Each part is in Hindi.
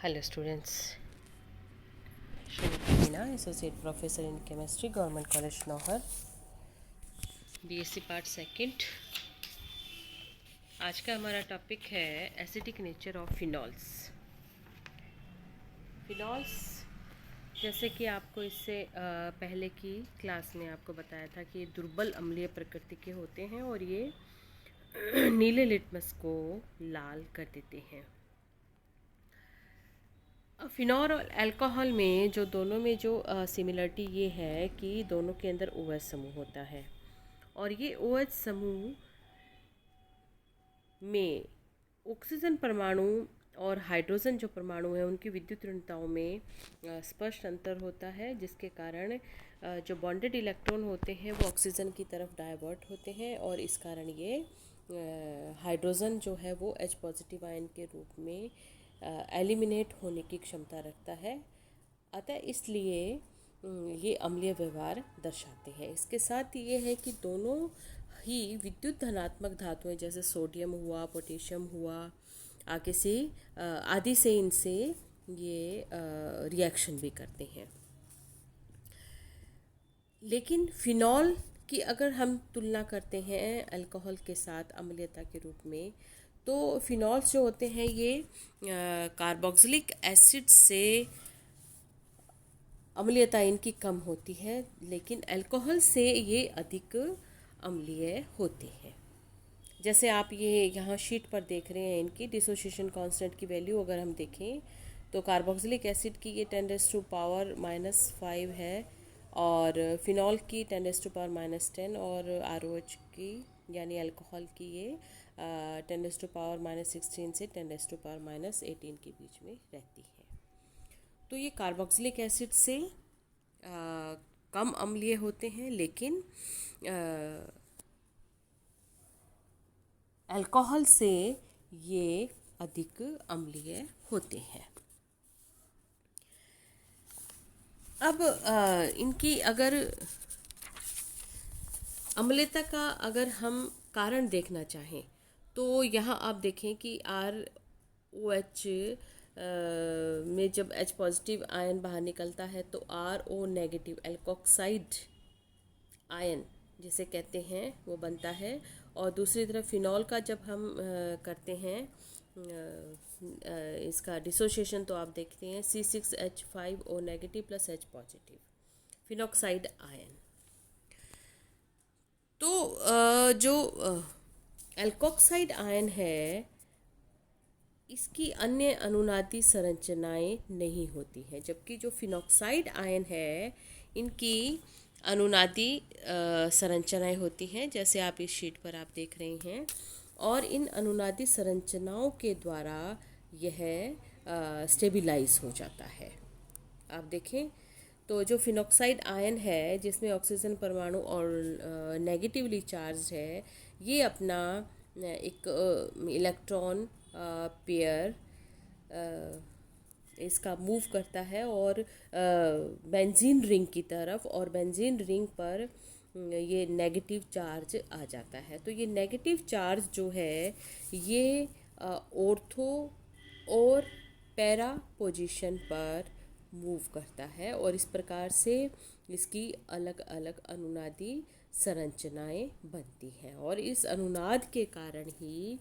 Hello students, Shrina, Associate Professor in Chemistry, Government College Nohar, BSc Part Second। आज का हमारा टॉपिक है acidic nature of phenols. Phenols जैसे कि आपको इससे पहले की क्लास में आपको बताया था कि ये दुर्बल अम्लीय प्रकृति के होते हैं और ये नीले लिटमस को लाल कर देते हैं। फिनॉल और अल्कोहल में जो दोनों में जो सिमिलरिटी ये है कि दोनों के अंदर OH समूह होता है और ये OH समूह में ऑक्सीजन परमाणु और हाइड्रोजन जो परमाणु है उनकी विद्युत ऋणताओं में स्पष्ट अंतर होता है, जिसके कारण जो बॉन्डेड इलेक्ट्रॉन होते हैं वो ऑक्सीजन की तरफ डाइवर्ट होते हैं और इस कारण ये हाइड्रोजन जो है वो H पॉजिटिव आयन के रूप में एलिमिनेट होने की क्षमता रखता है। अतः इसलिए ये अम्लीय व्यवहार दर्शाते हैं। इसके साथ ये है कि दोनों ही विद्युत धनात्मक धातुएं जैसे सोडियम हुआ, पोटेशियम हुआ, आदि से इनसे ये रिएक्शन भी करते हैं। लेकिन फिनॉल की अगर हम तुलना करते हैं अल्कोहल के साथ अम्लीयता के रूप में, तो फिनॉल्स जो होते हैं ये कार्बोक्सिलिक एसिड से अम्लीयता इनकी कम होती है, लेकिन अल्कोहल से ये अधिक अम्लीय होते हैं। जैसे आप ये यहाँ शीट पर देख रहे हैं, इनकी डिसोसिएशन कांस्टेंट की वैल्यू अगर हम देखें तो कार्बोक्सिलिक एसिड की ये 10⁻⁻5 है और फिनॉल की 10⁻⁻10 और ROH की यानी अल्कोहल की ये 10⁻⁻16 से 10⁻⁻18 के बीच में रहती है। तो ये कार्बोक्सिलिक एसिड से कम अम्लीय होते हैं, लेकिन अल्कोहल से ये अधिक अम्लीय होते हैं। अब इनकी अगर अम्लीयता का अगर हम कारण देखना चाहें तो यहाँ आप देखें कि ROH में जब H पॉजिटिव आयन बाहर निकलता है तो RO नेगेटिव एल्कोक्साइड आयन जिसे कहते हैं वो बनता है, और दूसरी तरफ फिनॉल का जब हम करते हैं इसका डिसोसिएशन तो आप देखते हैं C6H5O negative plus H positive phenoxide ion. तो जो एल्कोक्साइड आयन है इसकी अन्य अनुनादी संरचनाएं नहीं होती हैं, जबकि जो फिनॉक्साइड आयन है इनकी अनुनादी संरचनाएं होती हैं, जैसे आप इस शीट पर आप देख रहे हैं। और इन अनुनादी संरचनाओं के द्वारा यह स्टेबिलाइज हो जाता है। आप देखें तो जो फिनॉक्साइड आयन है जिसमें ऑक्सीजन परमाणु और नेगेटिवली चार्ज है, ये अपना एक इलेक्ट्रॉन पेयर इसका मूव करता है और बेंजीन रिंग की तरफ, और बेंजीन रिंग पर ये नेगेटिव चार्ज आ जाता है। तो ये नेगेटिव चार्ज जो है ये ऑर्थो और पैरा पोजीशन पर मूव करता है और इस प्रकार से इसकी अलग अलग अनुनादी संरचनाएं बनती हैं, और इस अनुनाद के कारण ही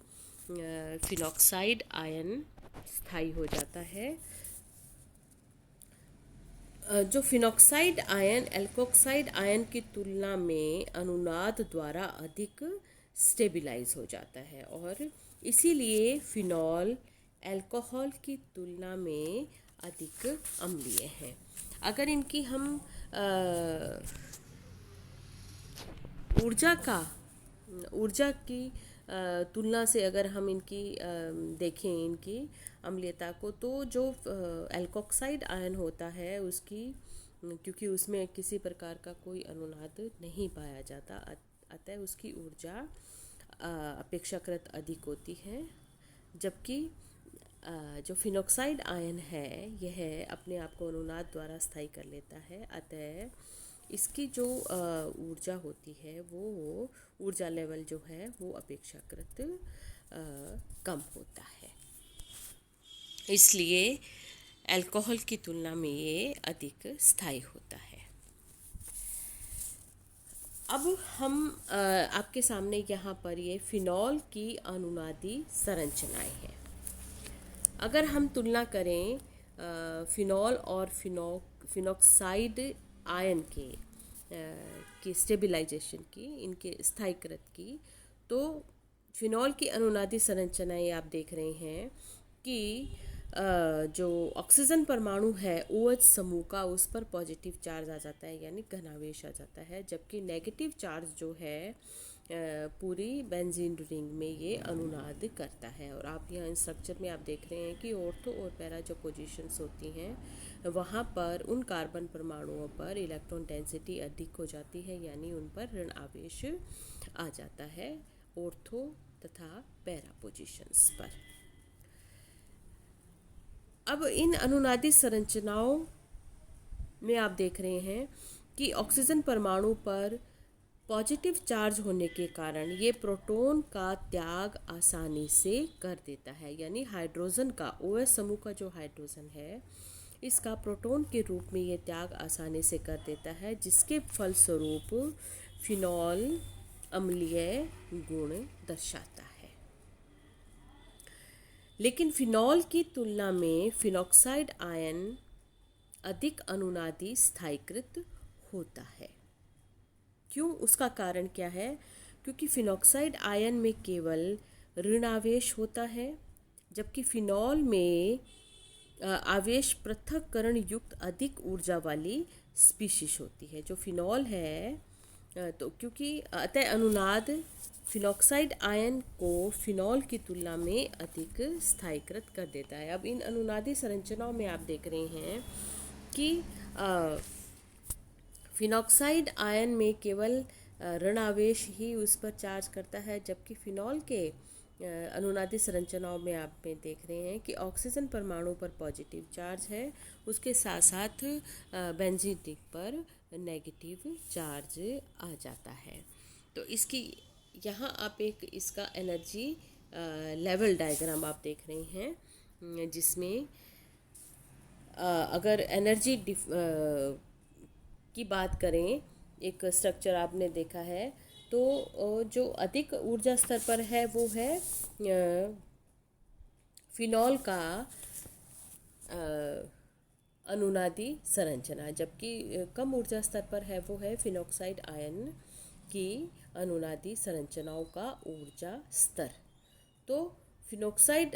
फिनॉक्साइड आयन स्थायी हो जाता है। जो फिनॉक्साइड आयन एल्कोक्साइड आयन की तुलना में अनुनाद द्वारा अधिक स्टेबिलाइज हो जाता है और इसीलिए फिनॉल अल्कोहल की तुलना में अधिक अम्लीय है। अगर इनकी हम ऊर्जा की तुलना से अगर हम इनकी देखें इनकी अम्लीयता को, तो जो एल्कोक्साइड आयन होता है उसकी, क्योंकि उसमें किसी प्रकार का कोई अनुनाद नहीं पाया जाता, अतः उसकी ऊर्जा अपेक्षाकृत अधिक होती है, जबकि जो फिनॉक्साइड आयन है यह अपने आप को अनुनाद द्वारा स्थायी कर लेता है, अतः इसकी जो ऊर्जा होती है वो ऊर्जा लेवल जो है वो अपेक्षाकृत कम होता है। इसलिए अल्कोहल की तुलना में ये अधिक स्थायी होता है। अब हम आपके सामने यहाँ पर ये फिनॉल की अनुनादी संरचनाएं हैं। अगर हम तुलना करें फिनॉल और फिनॉक्साइड आयन की स्टेबिलाइजेशन की, इनके स्थायीकृत की, तो फिनॉल की अनुनादी संरचनाएं आप देख रहे हैं कि जो ऑक्सीजन परमाणु है OH समूह का, उस पर पॉजिटिव चार्ज आ जाता है यानी घनावेश आ जाता है, जबकि नेगेटिव चार्ज जो है पूरी बेंजीन रिंग में ये अनुनाद करता है। और आप यहाँ स्ट्रक्चर में आप देख रहे हैं कि ऑर्थो और पैरा जो पोजीशंस होती हैं वहाँ पर उन कार्बन परमाणुओं पर इलेक्ट्रॉन डेंसिटी अधिक हो जाती है, यानी उन पर ऋण आवेश आ जाता है ऑर्थो तथा पैरा पोजीशंस पर। अब इन अनुनादी संरचनाओं में आप देख रहे हैं कि ऑक्सीजन परमाणु पर पॉजिटिव चार्ज होने के कारण ये प्रोटॉन का त्याग आसानी से कर देता है, यानी हाइड्रोजन का, OH समूह का जो हाइड्रोजन है इसका प्रोटॉन के रूप में ये त्याग आसानी से कर देता है, जिसके फलस्वरूप फिनॉल अम्लीय गुण दर्शाता है। लेकिन फिनॉल की तुलना में फिनॉक्साइड आयन अधिक अनुनादी स्थायीकृत होता है। क्यों? उसका कारण क्या है? क्योंकि फिनॉक्साइड आयन में केवल ऋणावेश होता है, जबकि फिनॉल में आवेश पृथक्करण युक्त अधिक ऊर्जा वाली स्पीशीज होती है। जो फिनॉल है तो क्योंकि अतः अनुनाद फिनॉक्साइड आयन को फिनॉल की तुलना में अधिक स्थायीकृत कर देता है। अब इन अनुनादी संरचनाओं में आप देख रहे हैं कि फिनॉक्साइड आयन में केवल ऋण आवेश ही उस पर चार्ज करता है, जबकि फिनॉल के अनुनादी संरचनाओं में आप में देख रहे हैं कि ऑक्सीजन परमाणु पर पॉजिटिव चार्ज है, उसके साथ साथ बेंजीन रिंग पर नेगेटिव चार्ज आ जाता है। तो इसकी यहाँ आप एक इसका एनर्जी लेवल डायग्राम आप देख रहे हैं, जिसमें अगर एनर्जी की बात करें, एक स्ट्रक्चर आपने देखा है, तो जो अधिक ऊर्जा स्तर पर है वो है फिनॉल का अनुनादी संरचना, जबकि कम ऊर्जा स्तर पर है वो है फिनॉक्साइड आयन की अनुनादी संरचनाओं का ऊर्जा स्तर। तो फिनॉक्साइड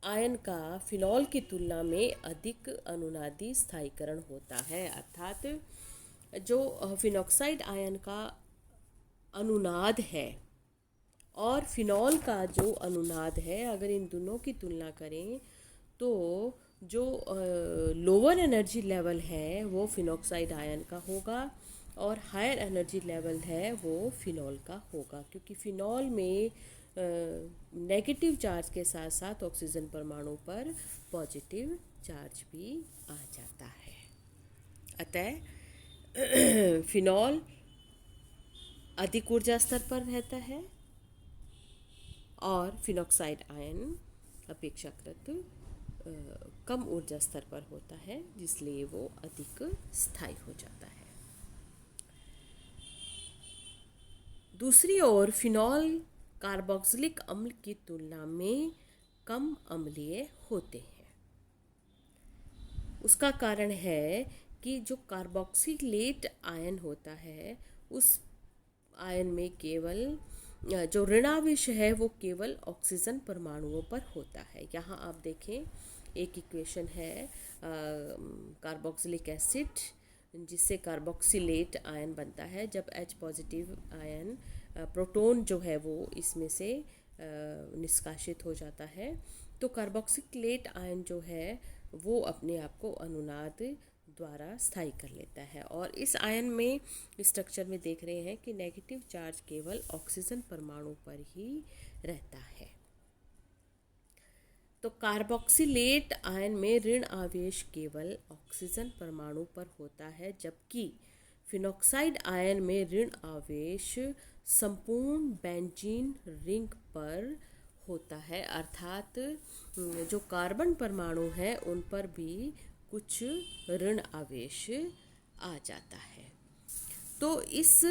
आयन का फिनॉल की तुलना में अधिक अनुनादी स्थायीकरण होता है, अर्थात जो फिनॉक्साइड आयन का अनुनाद है और फिनॉल का जो अनुनाद है, अगर इन दोनों की तुलना करें तो जो लोअर एनर्जी लेवल है वो फिनॉक्साइड आयन का होगा और हायर एनर्जी लेवल है वो फिनॉल का होगा, क्योंकि फिनॉल में नेगेटिव चार्ज के साथ साथ ऑक्सीजन परमाणु पर पॉजिटिव चार्ज भी आ जाता है। अतः फिनॉल अधिक ऊर्जा स्तर पर रहता है और फिनॉक्साइड आयन अपेक्षाकृत कम ऊर्जा स्तर पर होता है, जिसलिए वो अधिक स्थायी हो जाता है। दूसरी ओर फिनॉल कार्बोक्सिलिक अम्ल की तुलना में कम अम्लीय होते हैं। उसका कारण है कि जो कार्बोक्सिलेट आयन होता है उस आयन में केवल जो ऋणावेश है वो केवल ऑक्सीजन परमाणुओं पर होता है। यहाँ आप देखें, एक इक्वेशन है कार्बोक्सिलिक एसिड, जिससे कार्बोक्सिलेट आयन बनता है। जब H पॉजिटिव आयन प्रोटॉन जो है वो इसमें से निष्कासित हो जाता है, तो कार्बोक्सिलेट आयन जो है वो अपने आप को अनुनाद द्वारा स्थायी कर लेता है। और इस आयन में स्ट्रक्चर में देख रहे हैं कि नेगेटिव चार्ज केवल ऑक्सीजन परमाणु पर ही रहता है। तो कार्बोक्सिलेट आयन में ऋण आवेश केवल ऑक्सीजन परमाणु पर होता है, जबकि फिनॉक्साइड आयन में ऋण आवेश संपूर्ण बेंजीन रिंग पर होता है, अर्थात जो कार्बन परमाणु है उन पर भी कुछ ऋण आवेश आ जाता है। तो इस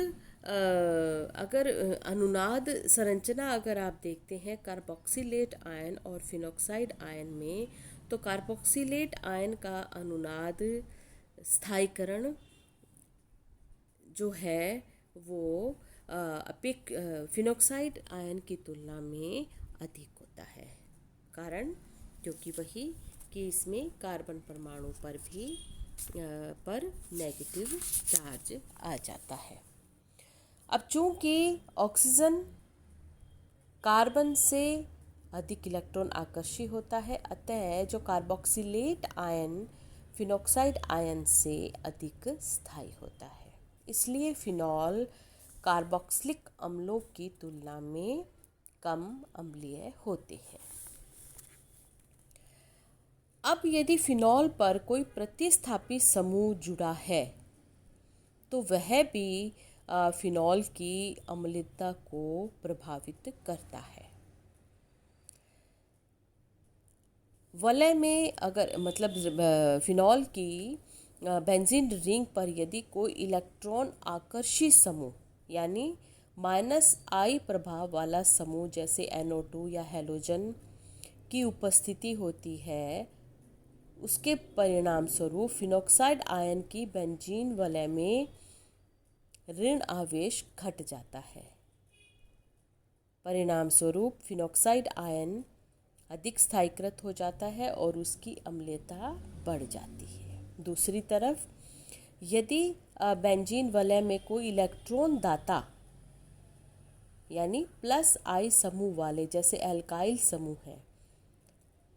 अगर अनुनाद संरचना अगर आप देखते हैं कार्बोक्सिलेट आयन और फिनोक्साइड आयन में, तो कार्बोक्सिलेट आयन का अनुनाद स्थायीकरण जो है वो फिनोक्साइड आयन की तुलना में अधिक होता है। कारण क्योंकि वही कि इसमें कार्बन परमाणु पर भी पर नेगेटिव चार्ज आ जाता है। अब चूंकि ऑक्सीजन कार्बन से अधिक इलेक्ट्रॉन आकर्षित होता है, अतः जो कार्बोक्सिलेट आयन फिनोक्साइड आयन से अधिक स्थायी होता है। इसलिए फिनॉल कार्बोक्सिलिक अम्लों की तुलना में कम अम्लीय होते हैं। अब यदि फिनॉल पर कोई प्रतिस्थापी समूह जुड़ा है तो वह भी फिनॉल की अम्लता को प्रभावित करता है। वलय में अगर फिनॉल की बेंजीन रिंग पर यदि कोई इलेक्ट्रॉन आकर्षित समूह यानी -I प्रभाव वाला समूह जैसे NO2 या हैलोजन की उपस्थिति होती है, उसके परिणाम स्वरूप फिनोक्साइड आयन की बेंजीन वलय में ऋण आवेश घट जाता है। परिणाम स्वरूप फिनोक्साइड आयन अधिक स्थायीकृत हो जाता है और उसकी अम्लता बढ़ जाती है। दूसरी तरफ यदि बेंजीन वलय में कोई इलेक्ट्रॉन दाता यानी +I समूह वाले जैसे एल्काइल समूह है,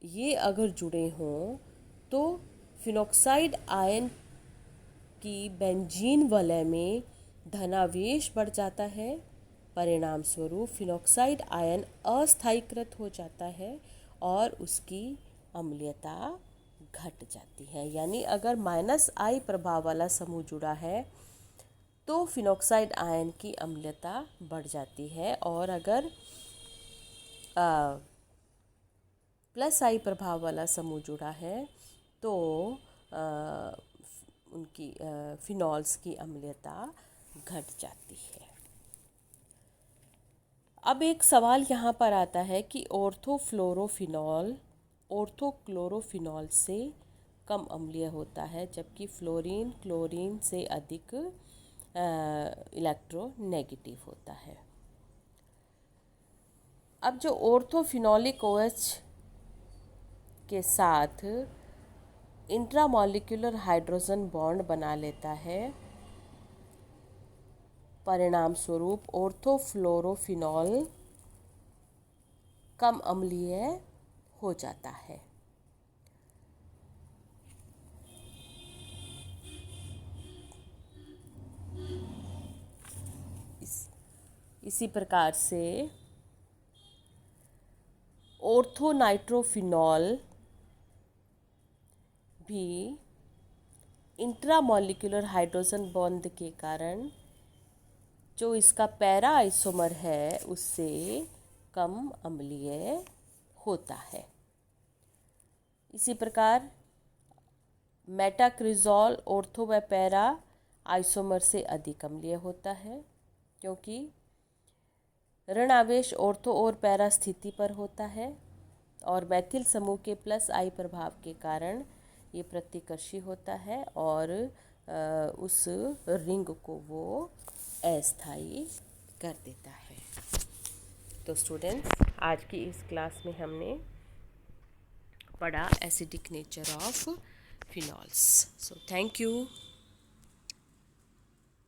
ये अगर जुड़े हों तो फिनोक्साइड आयन की बेंजीन वलय में धनावेश बढ़ जाता है। परिणाम स्वरूप फिनोक्साइड आयन अस्थायीकृत हो जाता है और उसकी अम्लता घट जाती है। यानी अगर -I प्रभाव वाला समूह जुड़ा है तो फिनोक्साइड आयन की अम्लता बढ़ जाती है, और अगर +I प्रभाव वाला समूह जुड़ा है तो उनकी फिनॉल्स की अम्लता घट जाती है। अब एक सवाल यहाँ पर आता है कि ऑर्थोक्लोरोफिनॉल से कम अम्लीय होता है, जबकि फ्लोरीन क्लोरीन से अधिक इलेक्ट्रोनेगेटिव होता है। अब जो ऑर्थोफिनॉलिक OH के साथ इंट्रामॉलिक्यूलर हाइड्रोजन बॉन्ड बना लेता है, परिणाम स्वरूप ऑर्थोफ्लोरोफिनॉल कम अम्लीय हो जाता है। इसी प्रकार से ऑर्थोनाइट्रोफिनॉल भी इंट्रामॉलिक्यूलर हाइड्रोजन बॉन्ड के कारण जो इसका पैरा आइसोमर है उससे कम अम्लीय होता है। इसी प्रकार मेटाक्रिजोल ऑर्थो व पैरा आइसोमर से अधिक अम्लीय होता है, क्योंकि ऋण आवेश ऑर्थो और पैरा स्थिति पर होता है और मैथिल समूह के +I प्रभाव के कारण ये प्रतिकर्षी होता है और उस रिंग को वो अस्थायी कर देता है। तो स्टूडेंट्स, आज की इस क्लास में हमने पढ़ा acidic nature of phenols. So thank you.